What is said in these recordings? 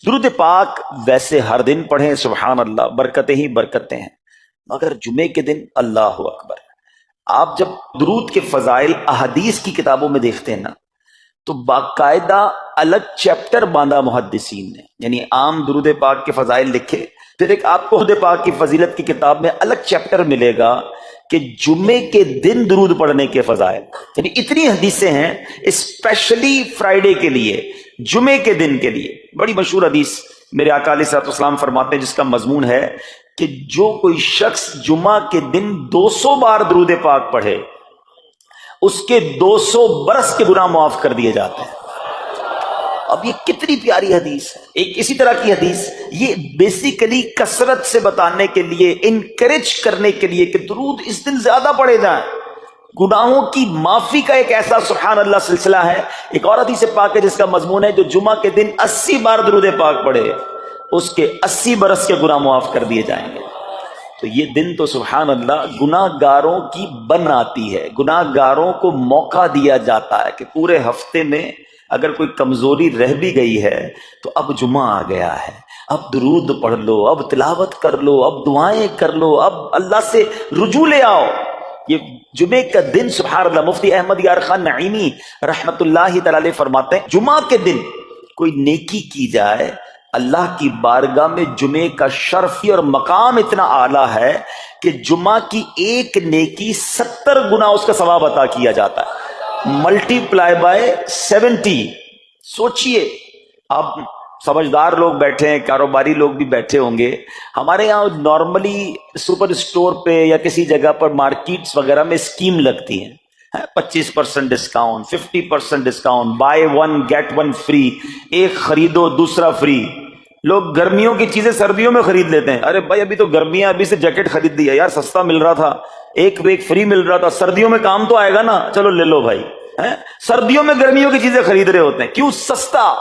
درود پاک ویسے ہر دن پڑھیں، سبحان اللہ، برکتیں ہی برکتیں ہیں، مگر جمعے کے دن اللہ اکبر۔ آپ جب درود کے فضائل احادیث کی کتابوں میں دیکھتے ہیں نا، تو باقاعدہ الگ چیپٹر باندھا محدثین نے، یعنی عام درود پاک کے فضائل لکھے، پھر ایک آپ کو درود پاک کی فضیلت کی کتاب میں الگ چیپٹر ملے گا کہ جمعے کے دن درود پڑھنے کے فضائل، یعنی اتنی حدیثیں ہیں اسپیشلی فرائیڈے کے لیے، جمعے کے دن کے لیے۔ بڑی مشہور حدیث میرے آقا علیہ الصلوۃ والسلام فرماتے ہیں، جس کا مضمون ہے کہ جو کوئی شخص جمعہ کے دن 200 بار درود پاک پڑھے، اس کے 200 برس کے گناہ معاف کر دیے جاتے ہیں۔ اب یہ کتنی پیاری حدیث ہے۔ ایک اسی طرح کی حدیث، یہ بیسیکلی کثرت سے بتانے کے لیے، انکریج کرنے کے لیے کہ درود اس دن زیادہ پڑھے جائیں، گناہوں کی معافی کا ایک ایسا سبحان اللہ سلسلہ ہے۔ ایک اور حدیث پاک ہے جس کا مضمون ہے جو جمعہ کے دن 80 بار درود پاک پڑھے، اس کے 80 برس کے گناہ معاف کر دیے جائیں گے۔ تو یہ دن تو سبحان اللہ گناہ گاروں کی بن آتی ہے، گناہ گاروں کو موقع دیا جاتا ہے کہ پورے ہفتے میں اگر کوئی کمزوری رہ بھی گئی ہے تو اب جمعہ آ گیا ہے، اب درود پڑھ لو، اب تلاوت کر لو، اب دعائیں کر لو، اب اللہ سے رجوع لے آؤ۔ یہ جمعے کا دن سبحان اللہ، مفتی احمد یار خان نعیمی رحمت اللہ تعالی علیہ فرماتے ہیں، جمعہ کے دن کوئی نیکی کی جائے، اللہ کی بارگاہ میں جمعے کا شرف اور مقام اتنا اعلیٰ ہے کہ جمعہ کی ایک نیکی 70 گنا اس کا ثواب عطا کیا جاتا ہے، ملٹی پلائی بائی 70۔ سوچئے، آپ سمجھدار لوگ بیٹھے ہیں، کاروباری لوگ بھی بیٹھے ہوں گے، ہمارے یہاں نارملی سپر اسٹور پہ یا کسی جگہ پر مارکیٹس وغیرہ میں اسکیم لگتی ہیں، 25% discount, 50% discount, buy one get one free, ایک خریدو دوسرا فری۔ لوگ گرمیوں کی چیزیں سردیوں میں خرید لیتے ہیں، ارے بھائی ابھی تو گرمیاں، ابھی سے جیکٹ خرید لیا یار، سستا مل رہا تھا، ایک فری مل رہا تھا، سردیوں میں کام تو آئے گا نا، چلو لے لو بھائی۔ سردیوں میں گرمیوں کی چیزیں خرید رہے ہوتے ہیں، کیوں؟ سستا۔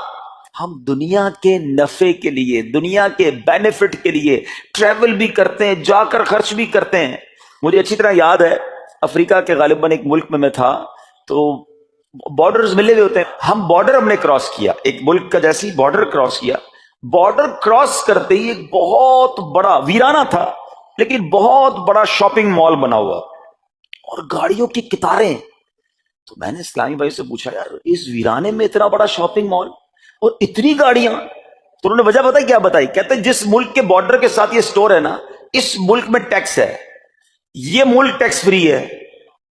ہم دنیا کے نفع کے لیے، دنیا کے بینیفٹ کے لیے ٹریول بھی کرتے ہیں، جا کر خرچ بھی کرتے ہیں۔ مجھے اچھی طرح یاد ہے، افریقہ کے غالباً ایک ملک میں تھا، تو بارڈرز ملے ہوئے ہوتے ہیں، ہم نے کراس کیا، ایک ملک کا جیسی بارڈر کراس کیا، بارڈر کراس کرتے ہی ایک بہت بڑا ویرانہ تھا لیکن بہت بڑا شاپنگ مال بنا ہوا اور گاڑیوں کی قطاریں۔ تو میں نے اسلامی بھائی سے پوچھا، یار اس ویرانے میں اتنا بڑا شاپنگ مال اور اتنی گاڑیاں؟ تو انہوں نے وجہ بتائی، کیا بتائی؟ کہتے ہیں جس ملک کے بارڈر کے ساتھ یہ سٹور ہے نا، اس ملک میں ٹیکس ہے، یہ ملک ٹیکس فری ہے۔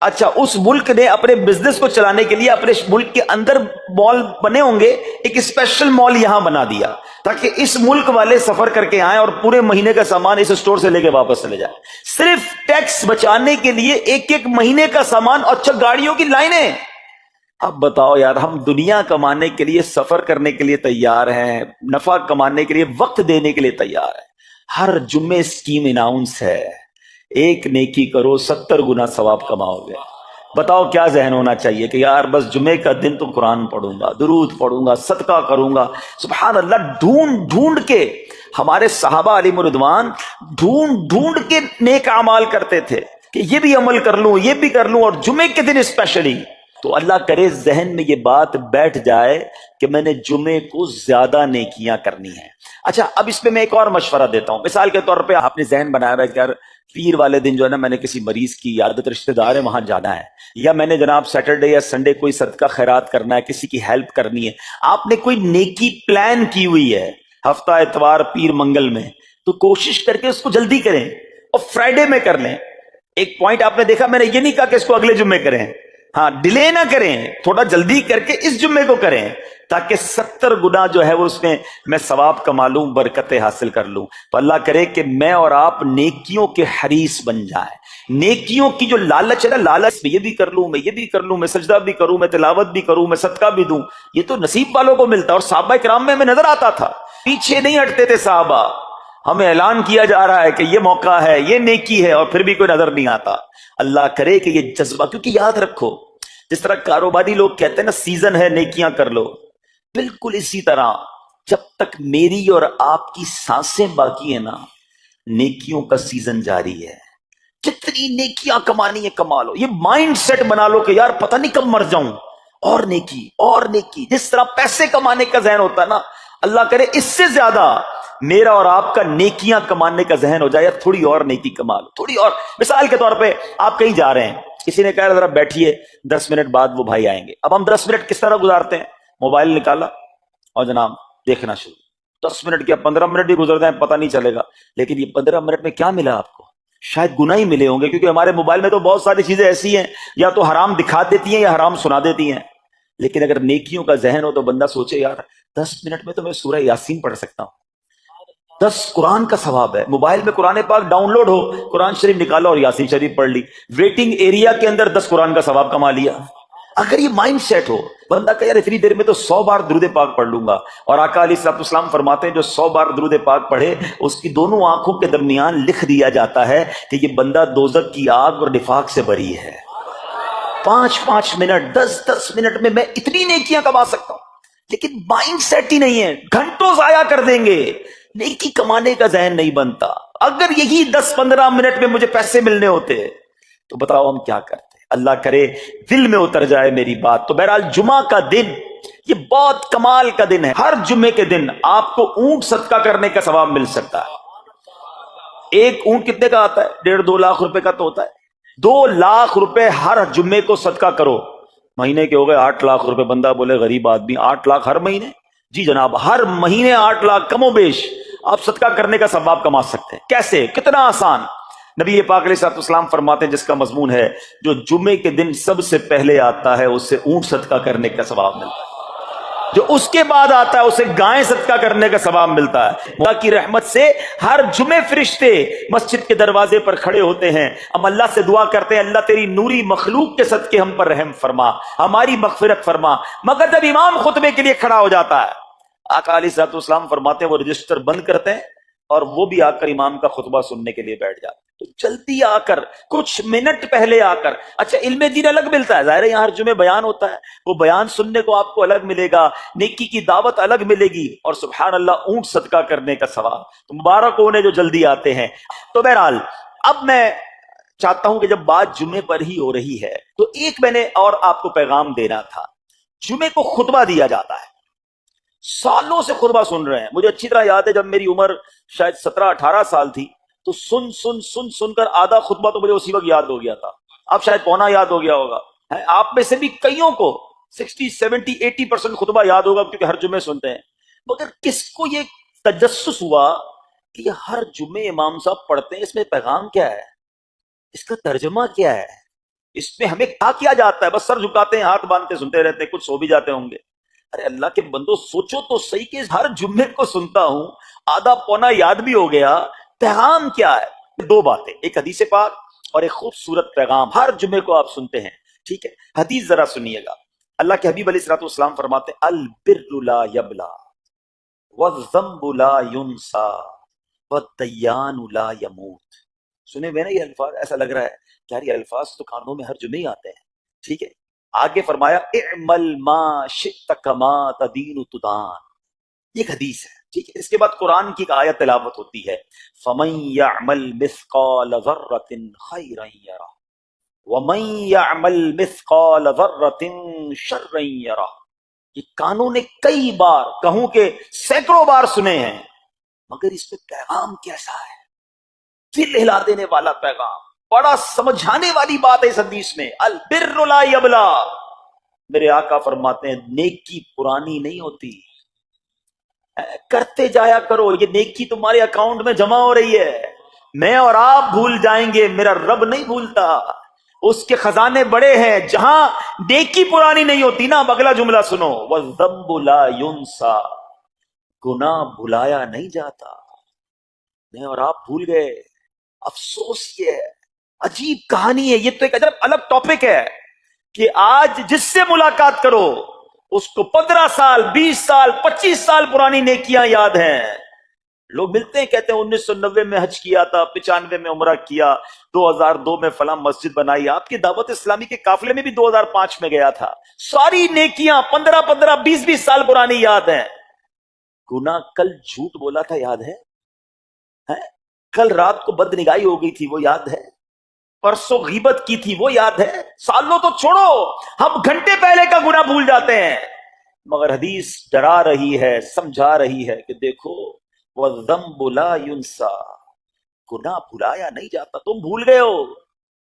اچھا، اس ملک نے اپنے بزنس کو چلانے کے لیے اپنے ملک کے اندر مال بنے ہوں گے، ایک اسپیشل مال یہاں بنا دیا تاکہ اس ملک والے سفر کر کے آئیں اور پورے مہینے کا سامان اس سٹور سے لے کے واپس چلے جائیں، صرف ٹیکس بچانے کے لیے، ایک مہینے کا سامان۔ اچھا، گاڑیوں کی لائنیں۔ اب بتاؤ یار، ہم دنیا کمانے کے لیے، سفر کرنے کے لیے تیار ہیں، نفع کمانے کے لیے، وقت دینے کے لیے تیار ہیں، ہر جمعے اسکیم اناؤنس ہے، ایک نیکی کرو 70 گنا ثواب کماؤ گے۔ بتاؤ کیا ذہن ہونا چاہیے کہ یار بس جمعے کا دن تو قرآن پڑھوں گا، درود پڑھوں گا، صدقہ کروں گا۔ سبحان اللہ، ڈھونڈ ڈھونڈ کے ہمارے صحابہ علیہ رضوان ڈھونڈ ڈھونڈ کے نیک اعمال کرتے تھے کہ یہ بھی عمل کر لوں، یہ بھی کر لوں، اور جمعے کے دن اسپیشلی۔ تو اللہ کرے ذہن میں یہ بات بیٹھ جائے کہ میں نے جمعے کو زیادہ نیکیاں کرنی ہیں۔ اچھا، اب اس پہ میں ایک اور مشورہ دیتا ہوں۔ مثال کے طور پہ آپ نے ذہن بنایا ہے کہ یار پیر والے دن جو ہے نا، میں نے کسی مریض کی عیادت، رشتہ دار ہے وہاں جانا ہے، یا میں نے جناب سیٹرڈے یا سنڈے کوئی صدقہ خیرات کرنا ہے، کسی کی ہیلپ کرنی ہے۔ آپ نے کوئی نیکی پلان کی ہوئی ہے ہفتہ اتوار پیر منگل میں، تو کوشش کر کے اس کو جلدی کریں اور فرائیڈے میں کر لیں۔ ایک پوائنٹ آپ نے دیکھا، میں نے یہ نہیں کہا کہ اس کو اگلے جمعے کریں، ہاں ڈیلے نہ کریں، تھوڑا جلدی کر کے اس جمعے کو کریں تاکہ 70 گنا جو ہے وہ اس میں ثواب کما لوں، برکتیں حاصل کر لوں۔ تو اللہ کرے کہ میں اور آپ نیکیوں کے حریص بن جائیں۔ نیکیوں کی جو لالچ ہے نا، لالچ میں یہ بھی کر لوں، میں یہ بھی کر لوں، میں سجدہ بھی کروں، میں تلاوت بھی کروں، میں صدقہ بھی دوں، یہ تو نصیب والوں کو ملتا ہے۔ اور صحابہ کرام میں ہمیں نظر آتا تھا، پیچھے نہیں ہٹتے تھے صحابہ، ہمیں اعلان کیا جا رہا ہے کہ یہ موقع ہے، یہ نیکی ہے، اور پھر بھی کوئی نظر نہیں آتا۔ اللہ کرے کہ یہ جذبہ، کیونکہ یاد رکھو، جس طرح کاروباری لوگ کہتے ہیں نا سیزن ہے نیکیاں کر لو، بالکل اسی طرح جب تک میری اور آپ کی سانسیں باقی ہیں نا، نیکیوں کا سیزن جاری ہے۔ جتنی نیکیاں کمانی ہے کما لو، یہ مائنڈ سیٹ بنا لو کہ یار پتہ نہیں کب مر جاؤں، اور نیکی اور نیکی۔ جس طرح پیسے کمانے کا ذہن ہوتا ہے نا، اللہ کرے اس سے زیادہ میرا اور آپ کا نیکیاں کمانے کا ذہن ہو جائے، یار تھوڑی اور نیکی کما لو، تھوڑی اور۔ مثال کے طور پہ آپ کہیں جا رہے ہیں، کسی نے کہا ذرا بیٹھیے 10 منٹ بعد وہ بھائی آئیں گے۔ اب ہم 10 منٹ کس طرح گزارتے ہیں؟ موبائل نکالا اور جناب دیکھنا شروع، 10 منٹ کیا 15 منٹ بھی گزر جائیں پتہ نہیں چلے گا، لیکن یہ 15 منٹ میں کیا ملا آپ کو؟ شاید گناہ ہی ملے ہوں گے، کیونکہ ہمارے موبائل میں تو بہت ساری چیزیں ایسی ہیں یا تو حرام دکھا دیتی ہیں یا حرام سنا دیتی ہیں۔ لیکن اگر نیکیوں کا ذہن ہو تو بندہ سوچے یار 10 منٹ میں تو میں سورہ یاسین پڑھ سکتا ہوں، 10 قرآن کا ثواب ہے۔ موبائل میں قرآن پاک ڈاؤن لوڈ ہو، قرآن شریف نکالا اور یاسین شریف پڑھ لی، ویٹنگ ایریا کے اندر 10 قرآن کا ثواب کما لیا۔ اگر یہ مائنڈ سیٹ ہو، بندہ کہ یار اتنی دیر میں تو 100 بار درود پاک پڑھ لوں گا، اور آقا علیہ الصلوۃ والسلام فرماتے ہیں جو 100 بار درود پاک پڑھے اس کی دونوں آنکھوں کے درمیان لکھ دیا جاتا ہے کہ یہ بندہ دوزخ کی آگ اور نفاق سے بری ہے۔ 5 منٹ 10 منٹ میں میں اتنی نیکیاں کما سکتا ہوں، لیکن مائنڈ سیٹ ہی نہیں ہے، گھنٹوں ضائع کر دیں گے، نیکی کمانے کا ذہن نہیں بنتا۔ اگر یہی 10-15 منٹ میں مجھے پیسے ملنے ہوتے تو بتاؤ ہم کیا کرتے؟ اللہ کرے دل میں اتر جائے میری بات۔ تو بہرحال جمعہ کا دن یہ بہت کمال کا دن ہے۔ ہر جمعے کے دن آپ کو اونٹ صدقہ کرنے کا ثواب مل سکتا ہے۔ ایک اونٹ کتنے کا آتا ہے؟ 1.5-2 لاکھ روپے کا تو ہوتا ہے۔ 2 لاکھ روپے ہر جمعے کو صدقہ کرو، مہینے کے ہو گئے 8 لاکھ روپے۔ بندہ بولے غریب آدمی 8 لاکھ ہر مہینے؟ جی جناب، ہر مہینے 8 لاکھ کم و بیش آپ صدقہ کرنے کا ثواب کما سکتے ہیں۔ کیسے؟ کتنا آسان۔ نبی پاک علیہ الصلوۃ والسلام فرماتے ہیں جس کا مضمون ہے جو جمعے کے دن سب سے پہلے آتا ہے اس سے اونٹ صدقہ کرنے کا ثواب ملتا ہے، جو اس کے بعد آتا ہے اسے گائیں صدقہ کرنے کا ثواب ملتا ہے۔ اللہ کی رحمت سے ہر جمعے فرشتے مسجد کے دروازے پر کھڑے ہوتے ہیں، ہم اللہ سے دعا کرتے ہیں اللہ تیری نوری مخلوق کے صدقے ہم پر رحم فرما، ہماری مغفرت فرما۔ مگر جب امام خطبے کے لیے کھڑا ہو جاتا ہے، آقا علیہ الصلوۃ والسلام فرماتے ہیں وہ رجسٹر بند کرتے ہیں اور وہ بھی آ کر امام کا خطبہ سننے کے لیے بیٹھ جاتے ہیں۔ تو جلدی آ کر، کچھ منٹ پہلے آ کر، اچھا علم دین الگ ملتا ہے، ظاہر ہے یہاں ہر جمعے بیان ہوتا ہے، وہ بیان سننے کو آپ کو الگ ملے گا، نیکی کی دعوت الگ ملے گی، اور سبحان اللہ اونٹ صدقہ کرنے کا ثواب۔ تو مبارک ہونے جو جلدی آتے ہیں۔ تو بہرحال اب میں چاہتا ہوں کہ جب بات جمعے پر ہی ہو رہی ہے تو ایک میں نے اور آپ کو پیغام دینا تھا۔ جمعے کو خطبہ دیا جاتا ہے، سالوں سے خطبہ سن رہے ہیں۔ مجھے اچھی طرح یاد ہے جب میری عمر شاید 17-18 سال تھی تو سن کر آدھا خطبہ تو مجھے اسی وقت یاد ہو گیا تھا، اب شاید پونا یاد ہو گیا ہوگا۔ آپ میں سے بھی کئیوں کو 60-70-80% خطبہ یاد ہوگا کیونکہ ہر جمعے سنتے ہیں، مگر کس کو یہ تجسس ہوا کہ یہ ہر جمعے امام صاحب پڑھتے ہیں، اس میں پیغام کیا ہے، اس کا ترجمہ کیا ہے، اس میں ہمیں کیا جاتا ہے؟ بس سر جھکاتے ہیں، ہاتھ باندھتے سنتے رہتے ہیں، کچھ سو بھی جاتے ہوں گے۔ ارے اللہ کے بندو سوچو تو صحیح کہ ہر جمعے کو سنتا ہوں، آدھا پونا یاد بھی ہو گیا، پیغام کیا ہے؟ 2 باتیں، ایک حدیث پاک اور ایک خوبصورت پیغام ہر جمعے کو آپ سنتے ہیں، ٹھیک ہے؟ حدیث ذرا سنیے گا۔ اللہ کے حبیب علیہ الصلوۃ والسلام فرماتے ہیں البر لا یبلا والذنب لا ینسا والدیان لا یموت۔ سنے ہوئے نا یہ الفاظ؟ ایسا لگ رہا ہے کہ یار یہ الفاظ تو کانوں میں ہر جمعے ہی آتے ہیں، ٹھیک ہے؟ آگے فرمایا اعمل ما شئت کما تدین تدان، یہ ایک حدیث ہے، ٹھیک ہے؟ اس کے بعد قرآن کی ایک آیت تلاوت ہوتی ہے فَمَن يَعْمَلْ مِثْقَالَ ذَرَّةٍ خَيْرًا يَرَهُ وَمَن يَعْمَلْ مِثْقَالَ ذَرَّةٍ شَرًّا يَرَهُ۔ یہ کانوں نے کئی بار، کہوں کہ سینکڑوں بار سنے ہیں، مگر اس میں پیغام کیسا ہے؟ دل ہلا دینے والا پیغام، بڑا سمجھانے والی بات ہے اس حدیث میں۔ البر لا یبلا، میرے آقا فرماتے ہیں نیکی پرانی نہیں ہوتی، کرتے جایا کرو، یہ نیکی تمہارے اکاؤنٹ میں جمع ہو رہی ہے۔ میں اور آپ بھول جائیں گے، میرا رب نہیں بھولتا، اس کے خزانے بڑے ہیں۔ جہاں نیکی پرانی نہیں ہوتی نا، اگلا جملہ سنو، وَالذَّنبُ لَا يُنسَى، گناہ بھلایا نہیں جاتا۔ میں اور آپ بھول گئے، افسوس یہ ہے، عجیب کہانی ہے، یہ تو ایک الگ ٹاپک ہے کہ آج جس سے ملاقات کرو اس کو 15 سال 20 سال 25 سال پرانی نیکیاں یاد ہیں۔ لوگ ملتے ہیں کہتے ہیں 1990 میں حج کیا تھا، 95 میں عمرہ کیا، 2002 میں فلاں مسجد بنائی۔ آپ کی دعوت اسلامی کے قافلے میں بھی 2005 میں گیا تھا۔ ساری نیکیاں 15 20 سال پرانی یاد ہیں۔ گناہ کل جھوٹ بولا تھا یاد ہے؟ کل رات کو بد نگاہی ہو گئی تھی وہ یاد ہے؟ پرسوں غیبت کی تھی وہ یاد ہے؟ سالوں تو چھوڑو، ہم گھنٹے پہلے کا گناہ بھول جاتے ہیں۔ مگر حدیث ڈرا رہی ہے، سمجھا رہی ہے کہ دیکھو وَالذَّنبُ لَا يُنسَى، گناہ بھلایا نہیں جاتا، تم بھول گئے ہو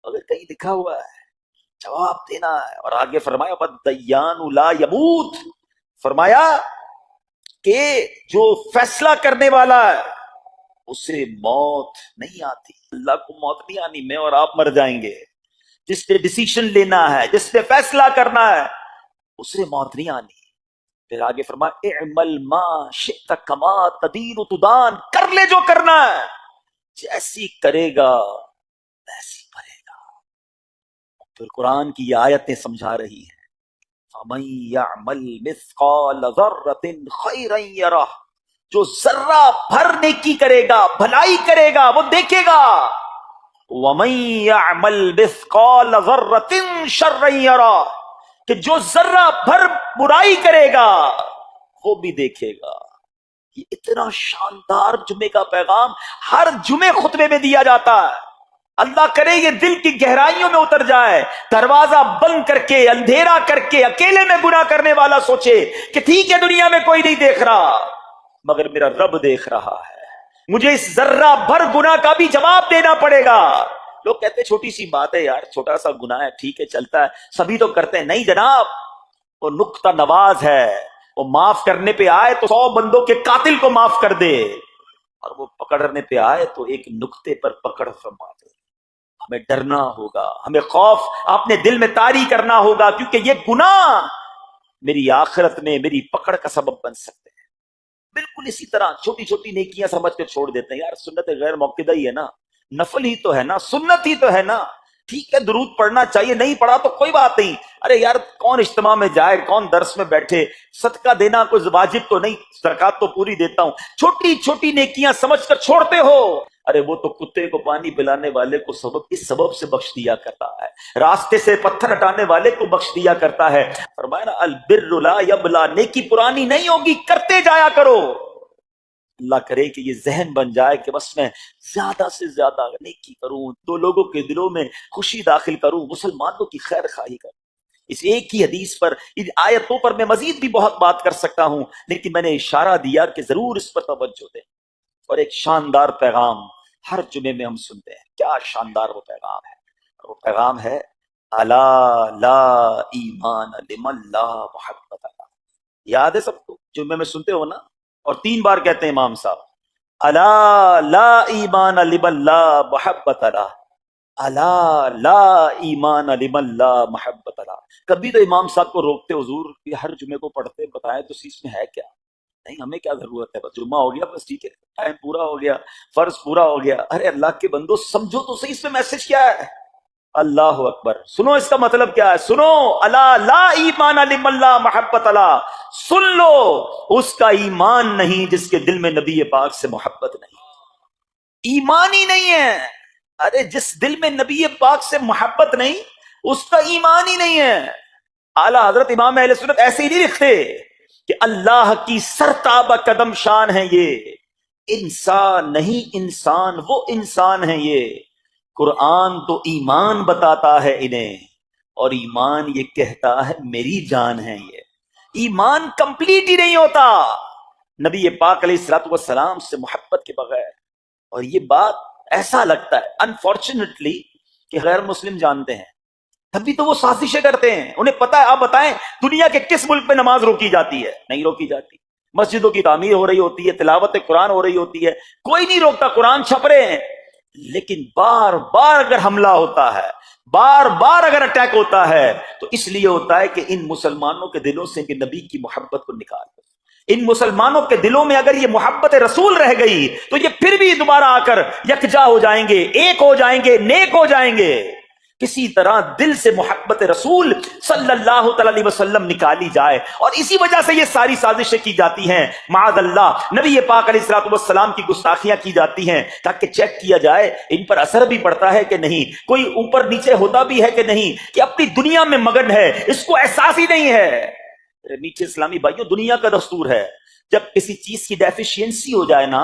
اگر کہیں لکھا ہوا ہے جواب دینا ہے۔ اور آگے فرمایا وَالدَّيَّانُ لَا يَمُوتُ، فرمایا کہ جو فیصلہ کرنے والا ہے اسے موت نہیں آتی، اللہ کو موت نہیں آنی، میں اور آپ مر جائیں گے۔ جس نے ڈیسیشن لینا ہے، جس نے فیصلہ کرنا ہے، اسے موت نہیں آنی۔ پھر آگے فرمایا اعمل ما شئت کما تدین تدان، کر لے جو کرنا ہے، جیسی کرے گا ویسی کرے گا۔ پھر قرآن کی یہ آیتیں سمجھا رہی ہیں فَمَن يَعْمَلْ مِثْقَالَ ذَرَّةٍ خَيْرًا يَرَهُ، جو ذرہ بھر نیکی کرے گا، بھلائی کرے گا، وہ دیکھے گا۔ وَمَن يَعْمَلْ مِثْقَالَ ذَرَّةٍ شَرًّا يَرَهُ، کہ جو ذرہ بھر برائی کرے گا وہ بھی دیکھے گا۔ یہ اتنا شاندار جمعے کا پیغام ہر جمعے خطبے میں دیا جاتا ہے۔ اللہ کرے یہ دل کی گہرائیوں میں اتر جائے، دروازہ بند کر کے، اندھیرا کر کے، اکیلے میں گناہ کرنے والا سوچے کہ ٹھیک ہے دنیا میں کوئی نہیں دیکھ رہا مگر میرا رب دیکھ رہا ہے، مجھے اس ذرہ بھر گناہ کا بھی جواب دینا پڑے گا۔ لوگ کہتے ہیں چھوٹی سی بات ہے یار، چھوٹا سا گناہ ہے، ٹھیک ہے چلتا ہے، سبھی تو کرتے ہیں۔ نہیں جناب، وہ نقطہ نواز ہے، وہ معاف کرنے پہ آئے تو 100 بندوں کے قاتل کو معاف کر دے، اور وہ پکڑنے پہ آئے تو ایک نقطے پر پکڑ فرما دے۔ ہمیں ڈرنا ہوگا، ہمیں خوف اپنے دل میں طاری کرنا ہوگا، کیونکہ یہ گناہ میری آخرت میں میری پکڑ کا سبب بن سکتے ہیں۔ بالکل اسی طرح چھوٹی چھوٹی نیکیاں سمجھ کے چھوڑ دیتے ہیں، یار سنت غیر موقدہ ہی ہے نا، نفل ہی تو ہے نا، سنت ہی تو ہے نا، ٹھیک ہے درود پڑھنا چاہیے، نہیں پڑھا تو کوئی بات نہیں۔ ارے یار کون اجتماع میں جائے، کون درس میں بیٹھے، صدقہ دینا کوئی واجب تو نہیں، زکوٰۃ تو پوری دیتا ہوں، چھوٹی چھوٹی نیکیاں سمجھ کر چھوڑتے ہو۔ ارے وہ تو کتے کو پانی پلانے والے کو اس سبب سے بخش دیا کرتا ہے، راستے سے پتھر ہٹانے والے کو بخش دیا کرتا ہے۔ فرمایا نا البر لا یبلا، نیکی پرانی نہیں ہوگی، کرتے جایا کرو۔ اللہ کرے کہ یہ ذہن بن جائے کہ بس میں زیادہ سے زیادہ نیکی کروں، دو لوگوں کے دلوں میں خوشی داخل کروں، مسلمانوں کی خیر خواہی کروں۔ اس ایک ہی حدیث پر، ان آیتوں پر میں مزید بھی بہت بات کر سکتا ہوں، لیکن میں نے اشارہ دیا کہ ضرور اس پر توجہ دیں۔ اور ایک شاندار پیغام ہر جمعے میں ہم سنتے ہیں، کیا شاندار وہ پیغام ہے، وہ پیغام ہے الا لا ایمان لمن لا محبت له۔ یاد ہے سب کو، جمعے میں سنتے ہو نا، اور 3 بار کہتے ہیں امام صاحب الا لا ایمان لمن لا محبت له، الا لا ایمان لمن لا محبت له۔ کبھی تو امام صاحب کو روکتے، حضور یہ ہر جمعے کو پڑھتے، بتائیں تو اس میں ہے کیا؟ نہیں ہمیں کیا ضرورت ہے، بس جمعہ ہو گیا بس ٹھیک ہے، ٹائم پورا ہو گیا، فرض پورا ہو گیا۔ ارے اللہ کے بندو سمجھو تو صحیح، اس میں میسج کیا ہے؟ اللہ اکبر، سنو اس کا مطلب کیا ہے، سنو الا لا ایمان لمن لا محبت لا، سن لو اس کا ایمان نہیں جس کے دل میں نبی پاک سے محبت نہیں، ایمان ہی نہیں ہے۔ ارے جس دل میں نبی پاک سے محبت نہیں اس کا ایمان ہی نہیں ہے۔ اعلیٰ حضرت امام اہل سنت ایسے ہی نہیں لکھتے کہ اللہ کی سرتابہ قدم شان ہے یہ، انسان نہیں انسان، وہ انسان ہے یہ۔ قرآن تو ایمان بتاتا ہے انہیں، اور ایمان یہ کہتا ہے میری جان ہے یہ۔ ایمان کمپلیٹ ہی نہیں ہوتا نبی پاک علیہ الصلوۃ والسلام سے محبت کے بغیر۔ اور یہ بات ایسا لگتا ہے انفارچونیٹلی کہ غیر مسلم جانتے ہیں، تبھی تو وہ سازشیں کرتے ہیں۔ انہیں پتا ہے، آپ بتائیں دنیا کے کس ملک میں نماز روکی جاتی ہے؟ نہیں روکی جاتی۔ مسجدوں کی تعمیر ہو رہی ہوتی ہے، تلاوت قرآن ہو رہی ہوتی ہے، کوئی نہیں روکتا، قرآن چھپ رہے ہیں، لیکن بار بار اگر حملہ ہوتا ہے، بار بار اگر اٹیک ہوتا ہے تو اس لیے ہوتا ہے کہ ان مسلمانوں کے دلوں سے کہ نبی کی محبت کو نکال دو۔ ان مسلمانوں کے دلوں میں اگر یہ محبت رسول رہ گئی تو یہ پھر بھی دوبارہ آ کر یکجا ہو جائیں گے، ایک ہو جائیں گے، نیک ہو جائیں گے۔ کسی طرح دل سے محبت رسول صلی اللہ علیہ وسلم نکالی جائے، اور اسی وجہ سے یہ ساری سازشیں کی جاتی ہیں۔ معاذ اللہ نبی پاک علیہ الصلوۃ والسلام کی گستاخیاں کی جاتی ہیں تاکہ چیک کیا جائے ان پر اثر بھی پڑتا ہے کہ نہیں، کوئی اوپر نیچے ہوتا بھی ہے کہ نہیں، کہ اپنی دنیا میں مگن ہے، اس کو احساس ہی نہیں ہے۔ میٹھے اسلامی بھائیوں، دنیا کا دستور ہے جب کسی چیز کی ڈیفیشینسی ہو جائے نا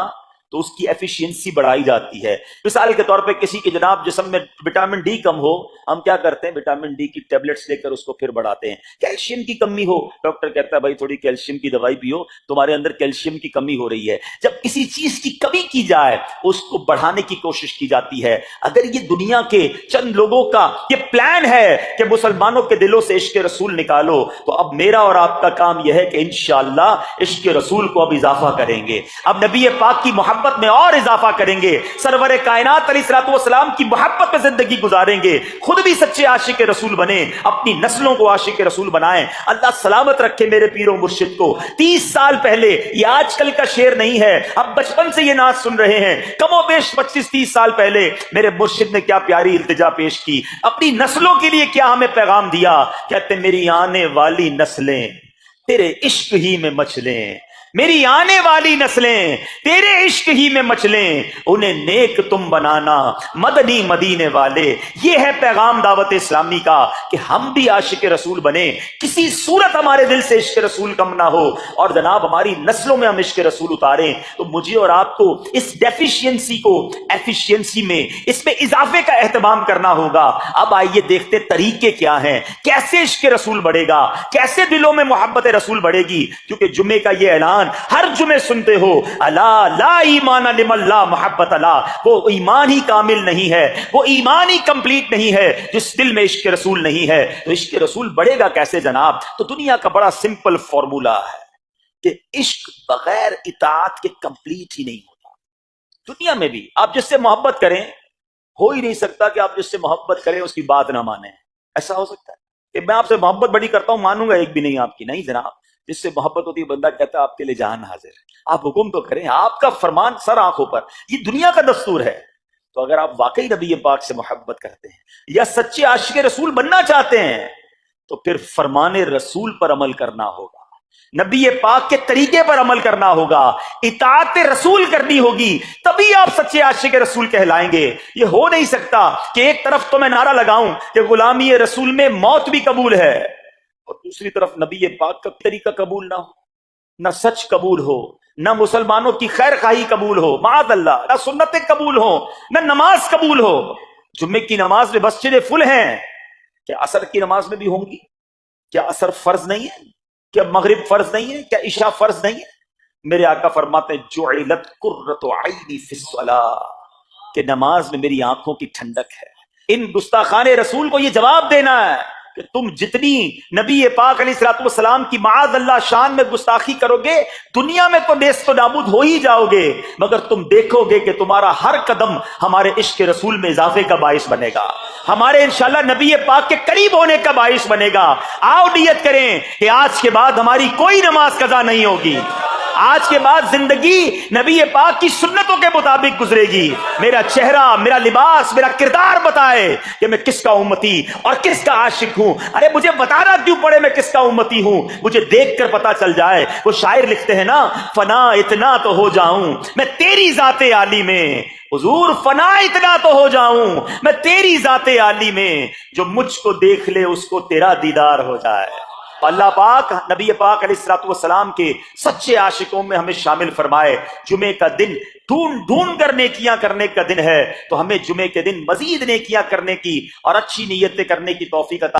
تو اس کی ایفیشینسی بڑھائی جاتی ہے۔ مثال کے طور پہ کسی کے جناب جسم میں وٹامن ڈی کم ہو، ہم کیا کرتے ہیں؟ وٹامن ڈی کی ٹیبلٹس لے کر اس کو پھر بڑھاتے ہیں۔ کیلشیم کی کمی ہو، ڈاکٹر کہتا ہے بھائی تھوڑی کیلشیم کی دوائی پیو، تمہارے اندر کیلشیم کی کمی ہو رہی ہے۔ جب کسی چیز کی کمی کی جائے اس کو بڑھانے کی کوشش کی جاتی ہے۔ اگر یہ دنیا کے چند لوگوں کا یہ پلان ہے کہ مسلمانوں کے دلوں سے عشق رسول نکالو، تو اب میرا اور آپ کا کام یہ ہے کہ انشاءاللہ عشق رسول کو اب اضافہ کریں گے، اب نبی پاک کی محبت میں اور اضافہ کریں گے، سرور کائنات علیہ الصلوۃ والسلام کی محبت میں زندگی گزاریں گے، خود بھی سچے عاشق رسول بنیں، اپنی نسلوں کو عاشق رسول بنائیں۔ اللہ سلامت رکھے میرے پیر و مرشد کو۔ 30 سال پہلے، یہ آج کل کا شعر نہیں ہے، اب بچپن سے یہ نعت سن رہے ہیں، کم و بیش 25-30 سال پہلے میرے مرشد نے کیا پیاری التجا پیش کی، اپنی نسلوں کے لیے کیا ہمیں پیغام دیا۔ کہتے میری آنے والی نسلیں تیرے عشق ہی میں مچلیں، میری آنے والی نسلیں تیرے عشق ہی میں مچلیں، انہیں نیک تم بنانا مدنی مدینے والے۔ یہ ہے پیغام دعوت اسلامی کا کہ ہم بھی عاشق رسول بنیں، کسی صورت ہمارے دل سے عشق رسول کم نہ ہو، اور جناب ہماری نسلوں میں ہم عشق رسول اتاریں۔ تو مجھے اور آپ کو اس ڈیفیشینسی کو ایفیشینسی میں، اس میں اضافے کا اہتمام کرنا ہوگا۔ اب آئیے دیکھتے طریقے کیا ہیں، کیسے عشق رسول بڑھے گا، کیسے دلوں میں محبت رسول بڑھے گی۔ کیونکہ جمعے کا یہ اعلان ہر جمعے سنتے ہو، الا لا ایمان لمن لا محبت لا، وہ ایمان ہی کامل نہیں ہے، وہ ایمان ہی کمپلیٹ نہیں ہے جس دل میں عشق رسول نہیں ہے۔ تو عشق رسول بڑھے گا کیسے جناب؟ تو دنیا کا بڑا سمپل فارمولا ہے کہ عشق بغیر اطاعت کے کمپلیٹ ہی نہیں ہوتا۔ دنیا میں بھی آپ جس سے محبت کریں، ہو ہی نہیں سکتا کہ آپ جس سے محبت کریں اس کی بات نہ مانیں۔ ایسا ہو سکتا ہے کہ میں آپ سے محبت بڑی کرتا ہوں، مانوں گا ایک بھی نہیں آپ کی؟ نہیں جناب، جس سے محبت ہوتی ہے بندہ کہتا ہے آپ کے لیے جان حاضر ہے، آپ حکم تو کریں، آپ کا فرمان سر آنکھوں پر، یہ دنیا کا دستور ہے۔ تو اگر آپ واقعی نبی پاک سے محبت کرتے ہیں یا سچے عاشق رسول بننا چاہتے ہیں تو پھر فرمان رسول پر عمل کرنا ہوگا، نبی پاک کے طریقے پر عمل کرنا ہوگا، اطاعت رسول کرنی ہوگی، تبھی آپ سچے عاشق رسول کہلائیں گے۔ یہ ہو نہیں سکتا کہ ایک طرف تو میں نعرہ لگاؤں کہ غلامی رسول میں موت بھی قبول ہے، اور دوسری طرف نبی پاک کا طریقہ قبول نہ ہو، نہ سچ قبول ہو، نہ مسلمانوں کی خیر خواہی قبول ہو، معاذ اللہ، نہ سنتیں قبول ہو، نہ نماز قبول ہو۔ جمعے کی نماز میں مسجدیں فل ہیں، کیا عصر کی نماز میں بھی ہوں گی؟ کیا عصر فرض نہیں ہے؟ کیا مغرب فرض نہیں ہے؟ کیا عشاء فرض نہیں ہے؟ میرے آقا فرماتے ہیں جعلت قرۃ عینی فی الصلاۃ، کہ نماز میں میری آنکھوں کی ٹھنڈک ہے۔ ان گستاخان رسول کو یہ جواب دینا ہے کہ تم جتنی نبی پاک علیہ الصلوۃ والسلام کی معاذ اللہ شان میں گستاخی کرو گے، دنیا میں تو نیست و نابود ہو ہی جاؤ گے، مگر تم دیکھو گے کہ تمہارا ہر قدم ہمارے عشق رسول میں اضافے کا باعث بنے گا، ہمارے انشاءاللہ نبی پاک کے قریب ہونے کا باعث بنے گا۔ آؤ نیت کریں کہ آج کے بعد ہماری کوئی نماز قضا نہیں ہوگی، آج کے بعد زندگی نبی پاک کی سنتوں کے مطابق گزرے گی۔ میرا چہرہ، میرا لباس، میرا کردار بتائے کہ میں کس کا امتی اور کس کا عاشق ہوں۔ ارے مجھے بتانا کیوں پڑے میں کس کا امتی ہوں، مجھے دیکھ کر پتا چل جائے۔ وہ شاعر لکھتے ہیں نا، فنا اتنا تو ہو جاؤں میں تیری ذات عالی میں، حضور فنا اتنا تو ہو جاؤں میں تیری ذات عالی میں، جو مجھ کو دیکھ لے اس کو تیرا دیدار ہو جائے۔ اللہ پاک نبی پاک علیہ الصلوۃ والسلام کے سچے عاشقوں میں ہمیں شامل فرمائے۔ جمعے کا دن ڈھونڈ کر نیکیاں کرنے کا دن ہے، تو ہمیں جمعے کے دن مزید نیکیاں کرنے کی اور اچھی نیتیں کرنے کی توفیق عطا